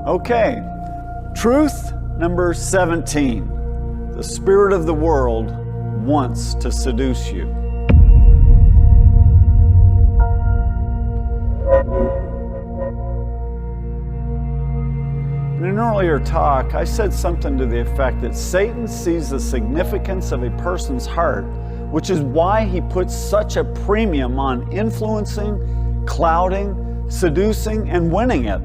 Okay, truth number 17. The spirit of the world wants to seduce you. In an earlier talk, I said something to the effect that Satan sees the significance of a person's heart, which is why he puts such a premium on influencing, clouding, seducing, and winning it.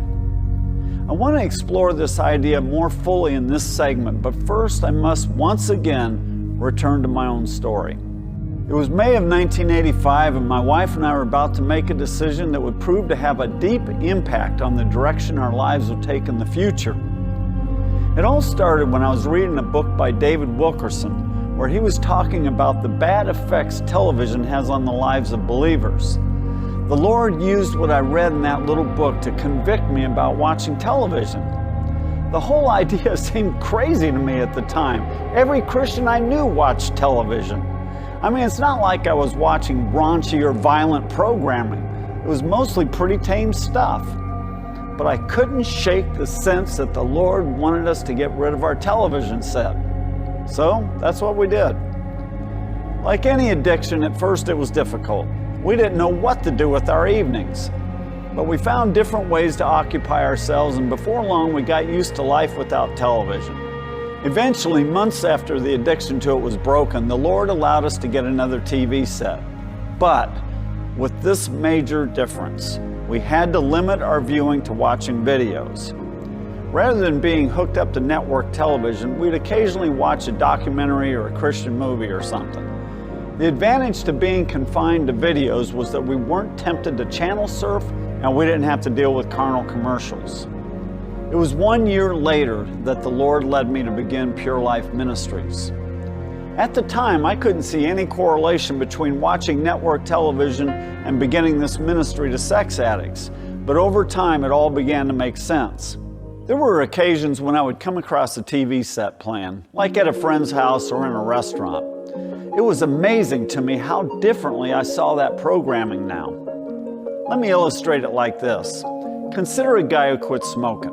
I want to explore this idea more fully in this segment, but first I must once again return to my own story. It was May of 1985, and my wife and I were about to make a decision that would prove to have a deep impact on the direction our lives would take in the future. It all started when I was reading a book by David Wilkerson, where he was talking about the bad effects television has on the lives of believers. The Lord used what I read in that little book to convict me about watching television. The whole idea seemed crazy to me at the time. Every Christian I knew watched television. I mean, it's not like I was watching raunchy or violent programming. It was mostly pretty tame stuff. But I couldn't shake the sense that the Lord wanted us to get rid of our television set. So that's what we did. Like any addiction, at first it was difficult. We didn't know what to do with our evenings. But we found different ways to occupy ourselves, and before long we got used to life without television. Eventually, months after the addiction to it was broken, the Lord allowed us to get another TV set. But with this major difference, we had to limit our viewing to watching videos. Rather than being hooked up to network television, we'd occasionally watch a documentary or a Christian movie or something. The advantage to being confined to videos was that we weren't tempted to channel surf, and we didn't have to deal with carnal commercials. It was 1 year later that the Lord led me to begin Pure Life Ministries. At the time, I couldn't see any correlation between watching network television and beginning this ministry to sex addicts, but over time it all began to make sense. There were occasions when I would come across a TV set playing, like at a friend's house or in a restaurant. It was amazing to me how differently I saw that programming now. Let me illustrate it like this. Consider a guy who quit smoking.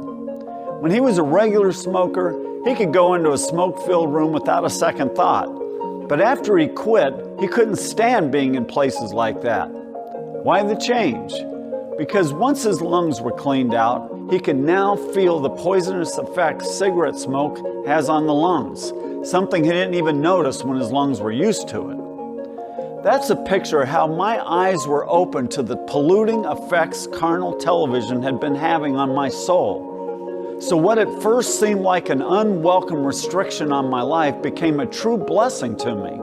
When he was a regular smoker, he could go into a smoke-filled room without a second thought. But after he quit, he couldn't stand being in places like that. Why the change? Because once his lungs were cleaned out, he could now feel the poisonous effects cigarette smoke has on the lungs, something he didn't even notice when his lungs were used to it. That's a picture of how my eyes were open to the polluting effects carnal television had been having on my soul. So what at first seemed like an unwelcome restriction on my life became a true blessing to me.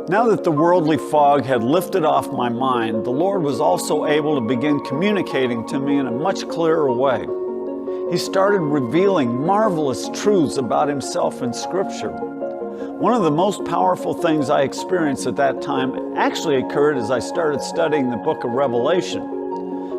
Now that the worldly fog had lifted off my mind, the Lord was also able to begin communicating to me in a much clearer way. He started revealing marvelous truths about Himself in Scripture. One of the most powerful things I experienced at that time actually occurred as I started studying the book of Revelation.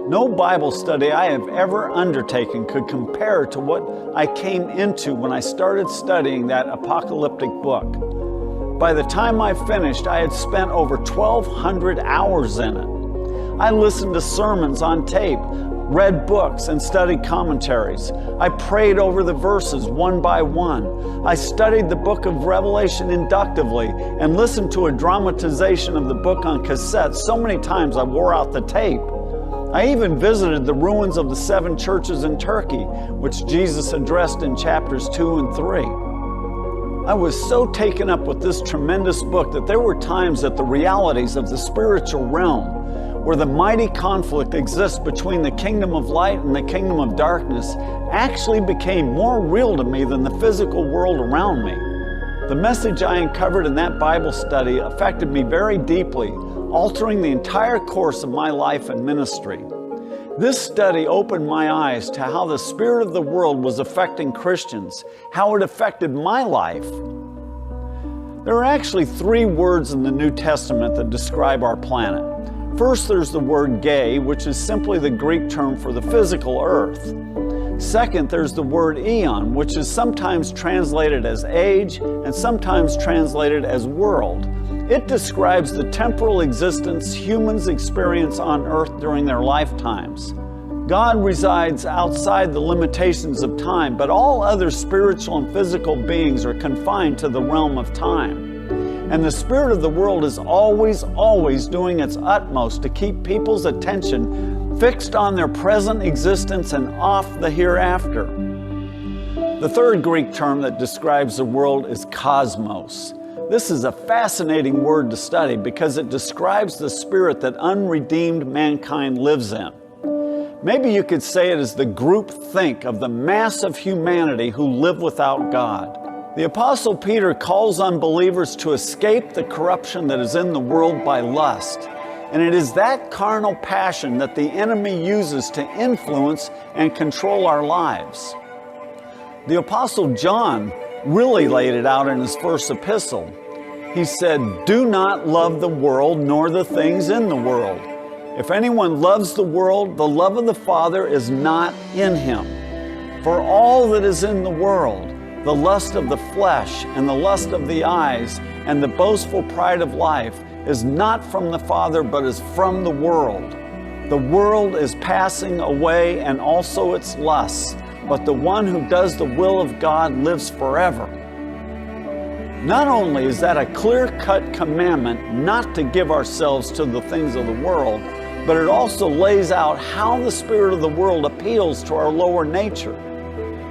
No Bible study I have ever undertaken could compare to what I came into when I started studying that apocalyptic book. By the time I finished, I had spent over 1,200 hours in it. I listened to sermons on tape, read books, and studied commentaries. I prayed over the verses one by one. I studied the book of Revelation inductively and listened to a dramatization of the book on cassette so many times I wore out the tape. I even visited the ruins of the 7 churches in Turkey, which Jesus addressed in chapters 2 and 3. I was so taken up with this tremendous book that there were times that the realities of the spiritual realm, where the mighty conflict exists between the kingdom of light and the kingdom of darkness, actually became more real to me than the physical world around me. The message I uncovered in that Bible study affected me very deeply, altering the entire course of my life and ministry. This study opened my eyes to how the spirit of the world was affecting Christians, how it affected my life. There are actually 3 words in the New Testament that describe our planet. First, there's the word gay, which is simply the Greek term for the physical earth. Second, there's the word eon, which is sometimes translated as age and sometimes translated as world. It describes the temporal existence humans experience on earth during their lifetimes. God resides outside the limitations of time, but all other spiritual and physical beings are confined to the realm of time. And the spirit of the world is always doing its utmost to keep people's attention fixed on their present existence and off the hereafter. The third Greek term that describes the world is cosmos. This is a fascinating word to study because it describes the spirit that unredeemed mankind lives in. Maybe you could say it is the group think of the mass of humanity who live without God. The Apostle Peter calls on believers to escape the corruption that is in the world by lust. And it is that carnal passion that the enemy uses to influence and control our lives. The Apostle John really laid it out in his first epistle. He said, "Do not love the world nor the things in the world. If anyone loves the world, the love of the Father is not in him. For all that is in the world, the lust of the flesh and the lust of the eyes and the boastful pride of life is not from the Father, but is from the world. The world is passing away and also its lusts, but the one who does the will of God lives forever." Not only is that a clear-cut commandment not to give ourselves to the things of the world, but it also lays out how the spirit of the world appeals to our lower nature.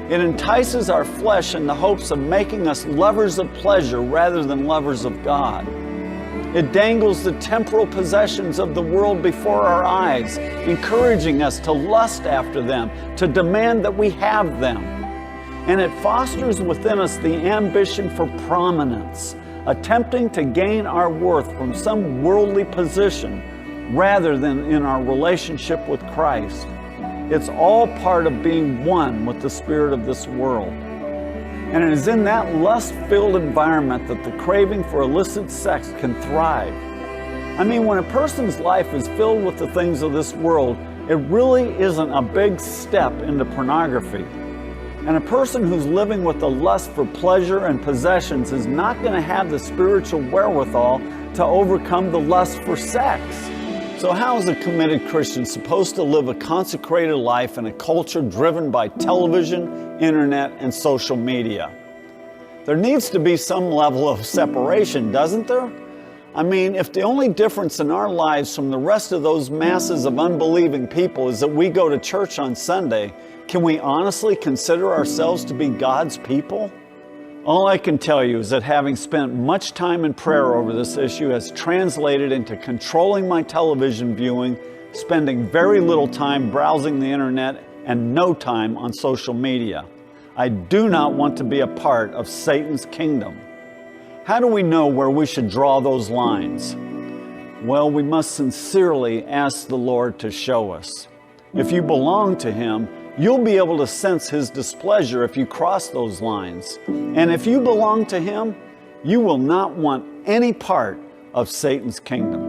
It entices our flesh in the hopes of making us lovers of pleasure rather than lovers of God. It dangles the temporal possessions of the world before our eyes, encouraging us to lust after them, to demand that we have them. And it fosters within us the ambition for prominence, attempting to gain our worth from some worldly position rather than in our relationship with Christ. It's all part of being one with the spirit of this world. And it is in that lust-filled environment that the craving for illicit sex can thrive. I mean, when a person's life is filled with the things of this world, it really isn't a big step into pornography. And a person who's living with the lust for pleasure and possessions is not going to have the spiritual wherewithal to overcome the lust for sex. So how is a committed Christian supposed to live a consecrated life in a culture driven by television, internet, and social media? There needs to be some level of separation, doesn't there? I mean, if the only difference in our lives from the rest of those masses of unbelieving people is that we go to church on Sunday, can we honestly consider ourselves to be God's people? All I can tell you is that having spent much time in prayer over this issue has translated into controlling my television viewing, spending very little time browsing the internet, and no time on social media. I do not want to be a part of Satan's kingdom. How do we know where we should draw those lines? Well, we must sincerely ask the Lord to show us. If you belong to Him, you'll be able to sense His displeasure if you cross those lines. And if you belong to Him, you will not want any part of Satan's kingdom.